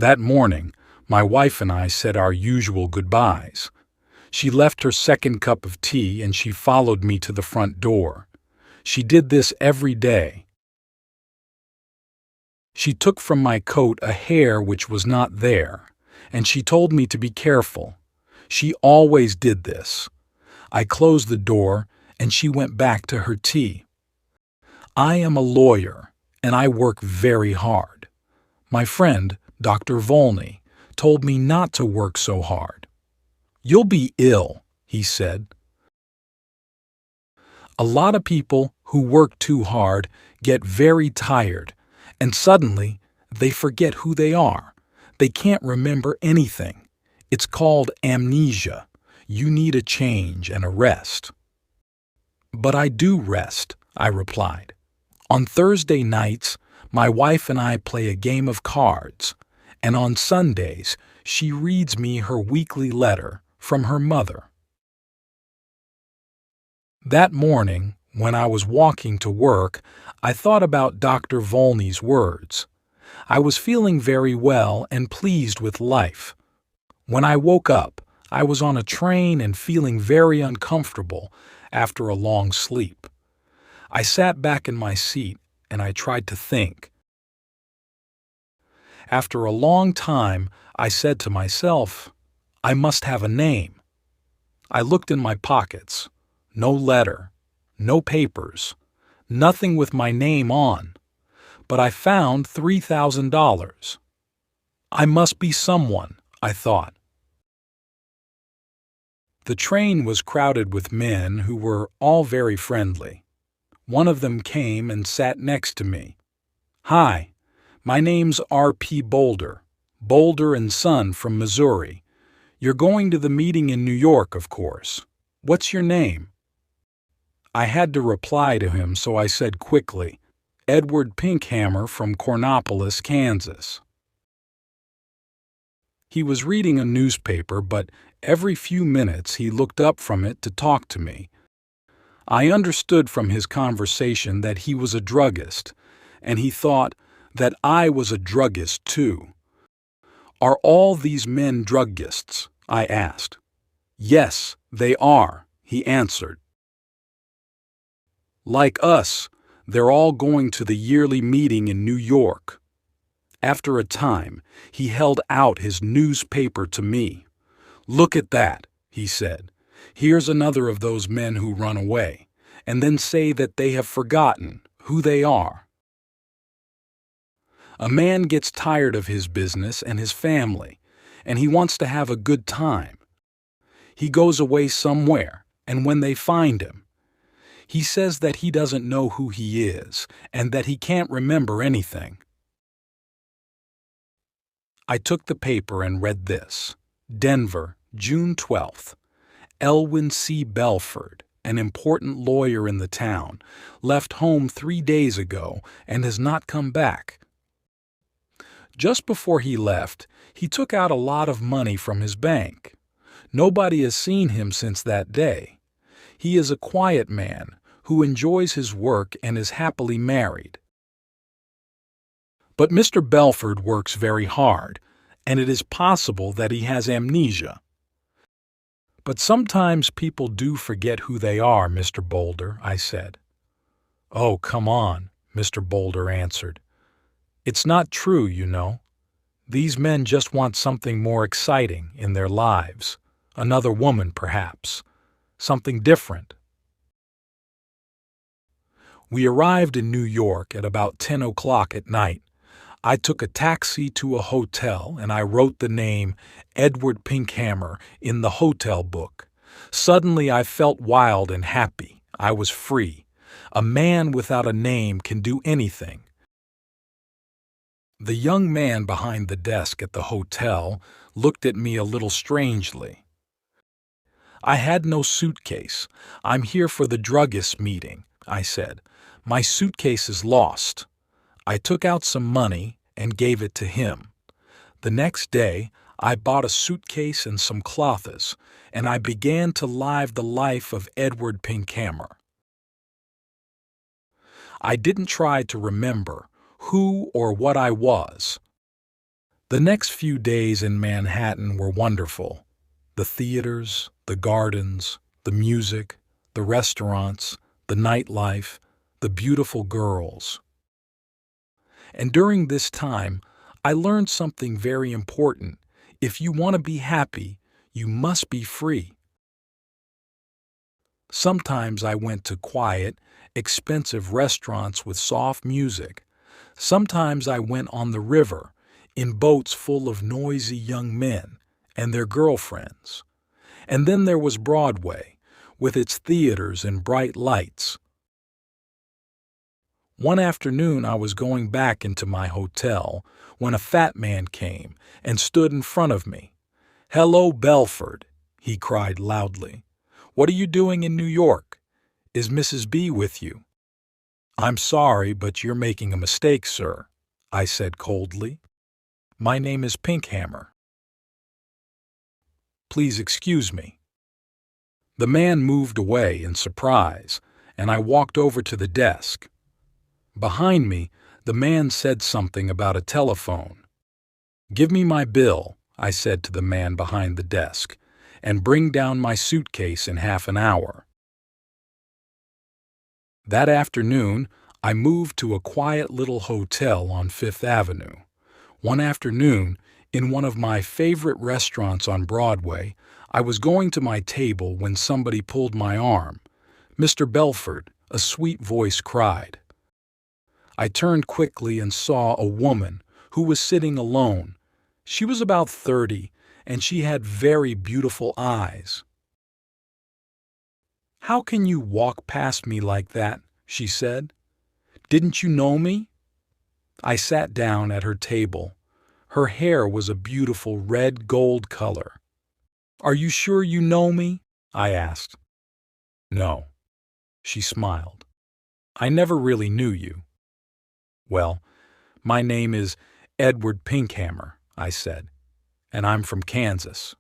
That morning, my wife and I said our usual goodbyes. She left her second cup of tea and she followed me to the front door. She did this every day. She took from my coat a hair which was not there, and she told me to be careful. She always did this. I closed the door, and she went back to her tea. I am a lawyer, and I work very hard. My friend, Dr. Volney, told me not to work so hard. "You'll be ill," he said. A lot of people who work too hard get very tired, and suddenly they forget who they are. They can't remember anything. It's called amnesia. You need a change and a rest. "But I do rest," I replied. "On Thursday nights, my wife and I play a game of cards, and on Sundays, she reads me her weekly letter from her mother." That morning, when I was walking to work, I thought about Dr. Volney's words. I was feeling very well and pleased with life. When I woke up, I was on a train and feeling very uncomfortable after a long sleep. I sat back in my seat and I tried to think. After a long time, I said to myself, I must have a name. I looked in my pockets. No letter, no papers, nothing with my name on. But I found $3,000. I must be someone, I thought. The train was crowded with men who were all very friendly. One of them came and sat next to me. "Hi, my name's R.P. Boulder, Boulder and Son from Missouri. You're going to the meeting in New York, of course. What's your name?" I had to reply to him, so I said quickly, "Edward Pinkhammer from Cornopolis, Kansas." He was reading a newspaper, but every few minutes he looked up from it to talk to me. I understood from his conversation that he was a druggist, and he thought that I was a druggist too. "Are all these men druggists?" I asked. "Yes, they are," he answered. "Like us, they're all going to the yearly meeting in New York." After a time, he held out his newspaper to me. "Look at that," he said. "Here's another of those men who run away, and then say that they have forgotten who they are." A man gets tired of his business and his family, and he wants to have a good time. He goes away somewhere, and when they find him, he says that he doesn't know who he is and that he can't remember anything. I took the paper and read this. Denver, June 12th. Elwyn C. Belford, an important lawyer in the town, left home 3 days ago and has not come back. Just before he left, he took out a lot of money from his bank. Nobody has seen him since that day. He is a quiet man who enjoys his work and is happily married. But Mr. Belford works very hard, and it is possible that he has amnesia. "But sometimes people do forget who they are, Mr. Boulder," I said. "Oh, come on," Mr. Boulder answered. "It's not true, you know. These men just want something more exciting in their lives. Another woman, perhaps. Something different." We arrived in New York at about 10 o'clock at night. I took a taxi to a hotel and I wrote the name Edward Pinkhammer in the hotel book. Suddenly I felt wild and happy. I was free. A man without a name can do anything. The young man behind the desk at the hotel looked at me a little strangely. "I had no suitcase. I'm here for the druggist meeting," I said. "My suitcase is lost." I took out some money and gave it to him. The next day, I bought a suitcase and some clothes, and I began to live the life of Edward Pinkhammer. I didn't try to remember who or what I was. The next few days in Manhattan were wonderful. The theaters, the gardens, the music, the restaurants, the nightlife, the beautiful girls. And during this time, I learned something very important. If you want to be happy, you must be free. Sometimes I went to quiet, expensive restaurants with soft music. Sometimes I went on the river, in boats full of noisy young men and their girlfriends. And then there was Broadway, with its theaters and bright lights. One afternoon I was going back into my hotel when a fat man came and stood in front of me. "Hello, Belford," he cried loudly. "What are you doing in New York? Is Mrs. B with you?" "I'm sorry, but you're making a mistake, sir," I said coldly. "My name is Pinkhammer. Please excuse me." The man moved away in surprise, and I walked over to the desk. Behind me, the man said something about a telephone. "Give me my bill," I said to the man behind the desk, "and bring down my suitcase in half an hour." That afternoon, I moved to a quiet little hotel on Fifth Avenue. One afternoon, in one of my favorite restaurants on Broadway, I was going to my table when somebody pulled my arm. "Mr. Belford," a sweet voice cried. I turned quickly and saw a woman who was sitting alone. She was about 30, and she had very beautiful eyes. "How can you walk past me like that?" she said. "Didn't you know me?" I sat down at her table. Her hair was a beautiful red gold color. "Are you sure you know me?" I asked. "No," she smiled. "I never really knew you." "Well, my name is Edward Pinkhammer," I said, "and I'm from Kansas."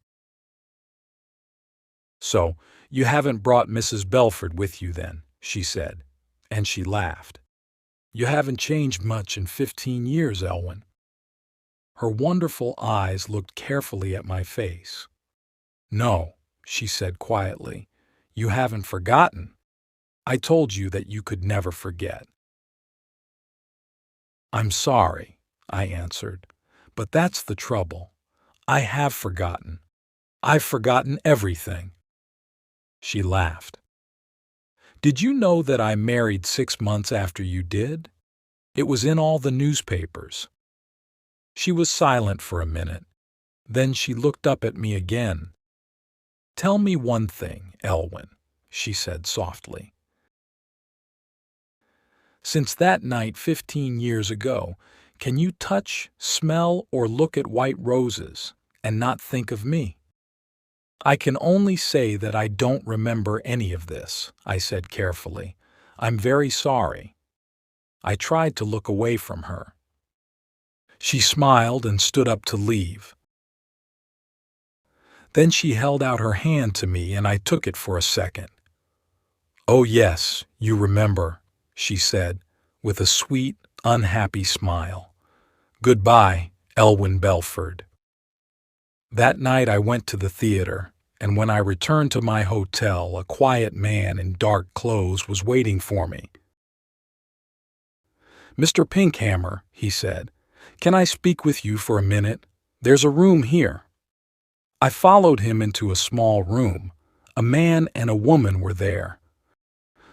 "So, you haven't brought Mrs. Belford with you then," she said, and she laughed. "You haven't changed much in 15 years, Elwyn." Her wonderful eyes looked carefully at my face. "No," she said quietly, "you haven't forgotten. I told you that you could never forget." "I'm sorry," I answered, "but that's the trouble. I have forgotten. I've forgotten everything." She laughed. "Did you know that I married 6 months after you did? It was in all the newspapers." She was silent for a minute. Then she looked up at me again. "Tell me one thing, Elwyn," she said softly. "Since that night 15 years ago, can you touch, smell, or look at white roses and not think of me?" "I can only say that I don't remember any of this," I said carefully. "I'm very sorry." I tried to look away from her. She smiled and stood up to leave. Then she held out her hand to me and I took it for a second. "Oh yes, you remember," she said, with a sweet, unhappy smile. "Goodbye, Elwyn Belford." That night I went to the theater, and when I returned to my hotel, a quiet man in dark clothes was waiting for me. "Mr. Pinkhammer," he said, "can I speak with you for a minute? There's a room here." I followed him into a small room. A man and a woman were there.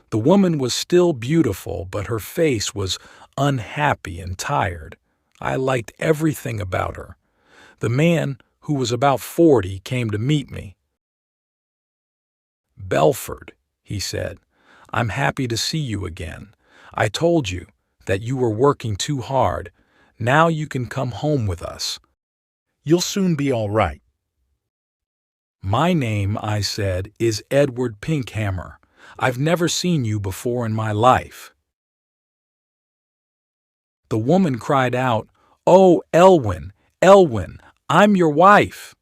The woman was still beautiful, but her face was unhappy and tired. I liked everything about her. The man, who was about 40, came to meet me. "Belford," he said, "I'm happy to see you again. I told you that you were working too hard. Now you can come home with us. You'll soon be all right." "My name," I said, "is Edward Pinkhammer. I've never seen you before in my life." The woman cried out, "Oh, Elwyn, Elwyn, I'm your wife."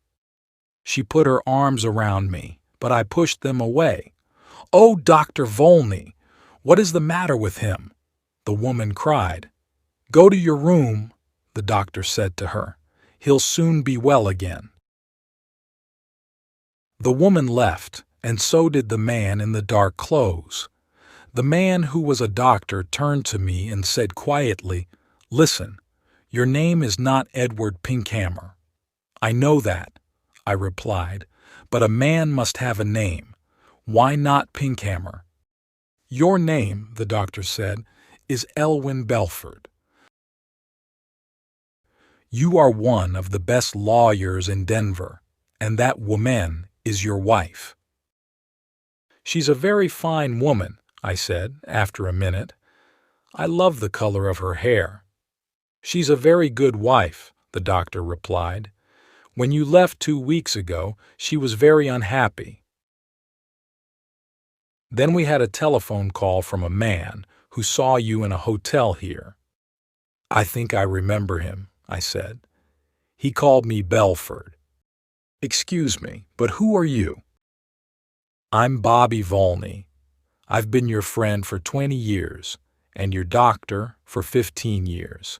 She put her arms around me, but I pushed them away. "Oh, Dr. Volney, what is the matter with him?" the woman cried. "Go to your room," the doctor said to her. He'll soon be well again." The woman left, and so did the man in the dark clothes. The man who was a doctor turned to me and said quietly, "Listen, your name is not Edward Pinkhammer." "I know that," I replied, "but a man must have a name. Why not Pinkhammer?" "Your name," the doctor said, "is Elwyn Belford. You are one of the best lawyers in Denver, and that woman is your wife." "She's a very fine woman," I said after a minute. "I love the color of her hair." "She's a very good wife," the doctor replied. "When you left 2 weeks ago, she was very unhappy." Then we had a telephone call from a man who saw you in a hotel here. "I think I remember him," I said. "He called me Belford." "Excuse me, but who are you?" "I'm Bobby Volney. I've been your friend for 20 years, and your doctor for 15 years.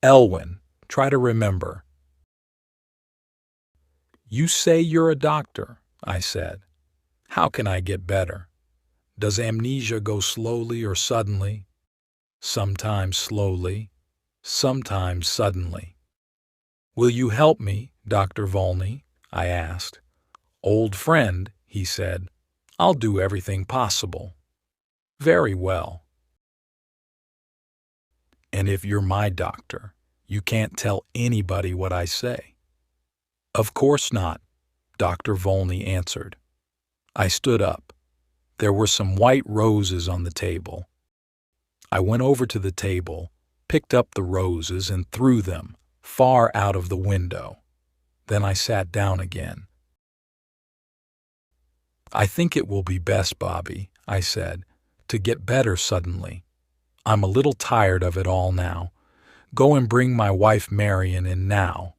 Elwyn, try to remember." "You say you're a doctor," I said. "How can I get better? Does amnesia go slowly or suddenly?" "Sometimes slowly, sometimes suddenly." "Will you help me, Dr. Volney?" I asked. "Old friend," he said. "I'll do everything possible." "Very well." "And if you're my doctor, you can't tell anybody what I say?" "Of course not," Dr. Volney answered. I stood up. There were some white roses on the table. I went over to the table, picked up the roses and threw them far out of the window. Then I sat down again. "I think it will be best, Bobby," I said, "to get better suddenly. I'm a little tired of it all now. Go and bring my wife Marion in now."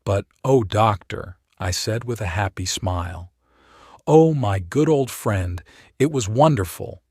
"But, oh, doctor," I said with a happy smile. "Oh, my good old friend, it was wonderful.